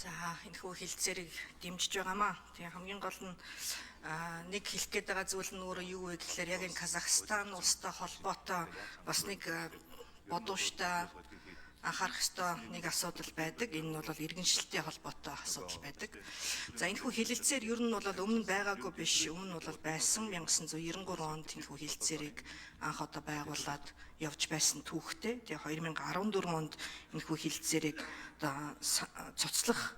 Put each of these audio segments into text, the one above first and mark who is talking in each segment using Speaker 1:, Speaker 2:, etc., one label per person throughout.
Speaker 1: За энэхүү хилцээрийг дэмжиж байгаамаа. Тэгээ хамгийн гол нь нэг хэлэх гээд байгаа зүйл нь өөрөө юу вэ гэхээр яг энэ Казахстан улстай холбоотой бас нэг бодууштай анхаарах ёстой нэг асуудал байдаг. Энэ нь бол иргэншилтэй холбоотой асуудал байдаг. За энэхүү хэлэлцээр ер нь бол өмнө байгаагүй биш. Өмнө нь бол байсан 1993 онд энэхүү хэлэлцээрийг анх одоо байгуулад явж байсан түүхтэй. Тэгээ 2014 онд энэхүү хэлэлцээрийг одоо цуцлах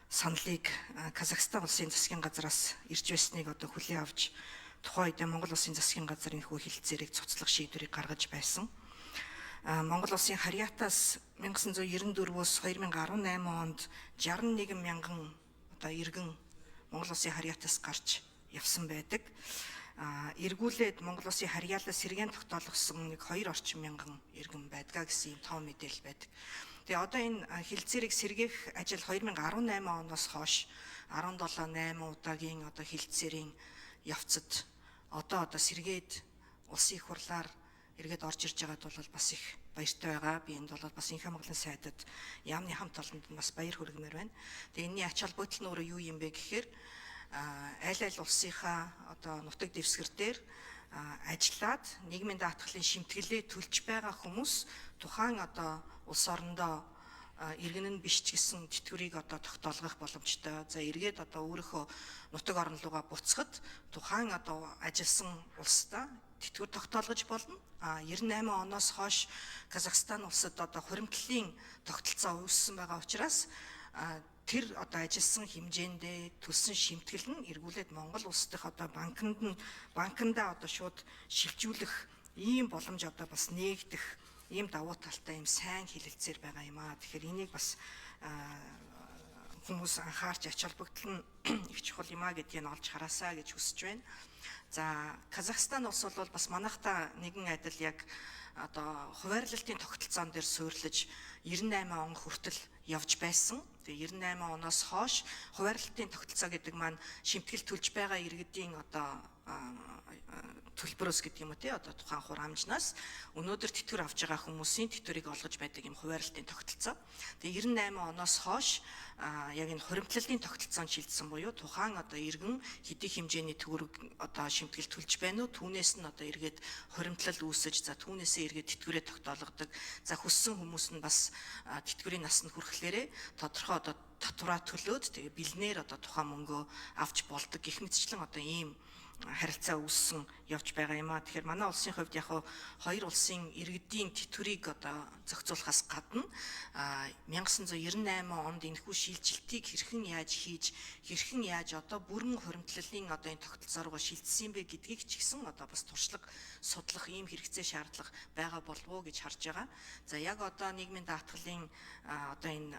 Speaker 1: саналыг Казахстан улсын засгийн газраас ирж байсныг одоо хүлээн авч тухайн үед Монгол улсын засгийн газар энэхүү хэлэлцээрийг цуцлах шийдвэрийг гаргаж байсан. Монгол улсын харьяатаас 1994-өөс 2018 онд 61 мянган одоо иргэн Монгол улсын харьяатаас гарч явсан байдаг. Эргүүлээд Монгол улсын харьяалаас сэргээн тогтоолгосон нэг 2 орчим мянган иргэн байдгаа гэсэн юм том мэдээлэл байдаг. Тэгээ одоо энэ хэлэлцээрийг сэргээх ажил 2018 оноос хойш 17-8 удаагийн одоо хэлэлцээрийн явцад одоо сэргээд улсын их хурлаар эргээд орж ирж байгаад бол бас их баяртай байгаа. Би энд бол бас инх хамгааллын сайдад яамны хамт олонд бас баяр хүргэмээр байна. Тэгээ энэний ач холбогдол нь өөрөө юу юм бэ гэхээр аль аль улсынхаа одоо нутаг дэвсгэр дээр ажиллаад нийгмийн даатгалын шимтгэлээ төлж байгаа хүмүүс тухайн одоо улс орондоо иргэн нь биш ч гэсэн тэтгэврийг одоо тогтоолгох боломжтой. За эргээд одоо өөрийнхөө нутаг орон руугаа буцахад тухайн одоо ажилласан улсдаа тэтгэвэр тогтоолгож болно. 98 оноос хойш Казахстан улсад одоо хуримтлалын тогтолцоо үүссэн байгаа учраас тэр одоо ажилласан хэмжээндээ төлсөн шимтгэл нь эргүүлээд Монгол улс дахь одоо банкндаа одоо шууд шилжүүлэх ийм боломж одоо бас нээгдэх ийм давуу талтай ийм сайн хэлэлцээр байгаа юм аа. Тэгэхээр энийг бас хүмүүс анхаарч ач холбогдол нь их чухал юм аа гэдгийг нь олж хараасаа гэж хүсэж байна. За Казахстан улс бол бас манайхтай нэгэн адил яг одоо хуваарлалтын тогтолцоон дээр суурилж 98 он хүртэл явж байсан. Тэгээ 98 оноос хойш хуваарлалтын тогтолцоо гэдэг маань шимтгэл төлж байгаа иргэдийн одоо төлбөрөөс гэдэг юм уу тий одоо тухайн хурамжнаас өнөөдөр тэтгэвэр авч байгаа хүмүүсийн тэтгэврийг олгож байдаг юм хуваарлалтын тогтолцоо. Тэгээ 98 оноос хойш яг энэ хуримтлалын тогтолцоонд шилжсэн буюу тухайн одоо иргэн хэдий хэмжээний төгрөг одоо шимтгэл төлж байна уу түүнээс нь одоо эргээд хуримтлал үүсэж за түүнээсээ эргээд тэтгэврээ тогтоолгодог. За хүссэн хүмүүс нь бас тэтгэврийн насанд хүрэхлээрээ тодорхой одоо татвараа төлөөд тэгээ бэлнээр одоо тухайн мөнгөө авч болдог гэх мэтчлэн одоо ийм харилцаа үүссэн явж байгаа юм аа. Тэгэхээр манай улсын хувьд яг хоёр улсын иргэдийн тэтгэврийг одоо зохицуулахаас гадна 1998 онд энэхүү шилжилтийг хэрхэн яаж одоо бүрэн хуримтлалын одоо энэ тогтолцоо руу шилжсэн бэ гэдгийг ч гэсэн одоо бас туршлага судлах ийм хэрэгцээ шаардлага байгаа болов уу гэж харж байгаа. За яг одоо нийгмийн даатгалын одоо энэ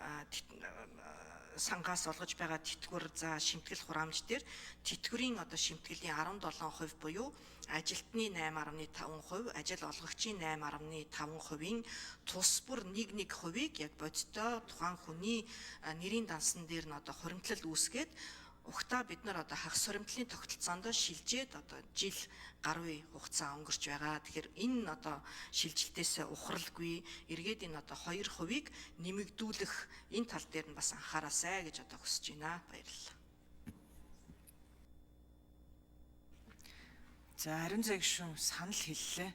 Speaker 1: сангаас олгож байгаа тэтгэвэр за шимтгэл хураамж дээр тэтгэврийн одоо шимтгэлийн 17% буюу ажилтны 8.5%, ажил олгогчийн 8.5%-ийн тус бүр 1%-ийг яг бодиттой тухайн хүний нэрийн дансан дээр нь одоо хуримтлал үүсгээд угтаа бид нар одоо хагас хуримтлалын тогтолцоонд шилжээд одоо жил гаруй хугацаа өнгөрч байгаа. Тэгэхээр энэ одоо шилжилтээс ухралгүй эргээд энэ одоо 2%-ийг нэмэгдүүлэх энэ тал дээр нь бас анхаараасай гэж одоо хүсэж байна. Баярлалаа.
Speaker 2: За ариун зай гишүүн санал хэллээ.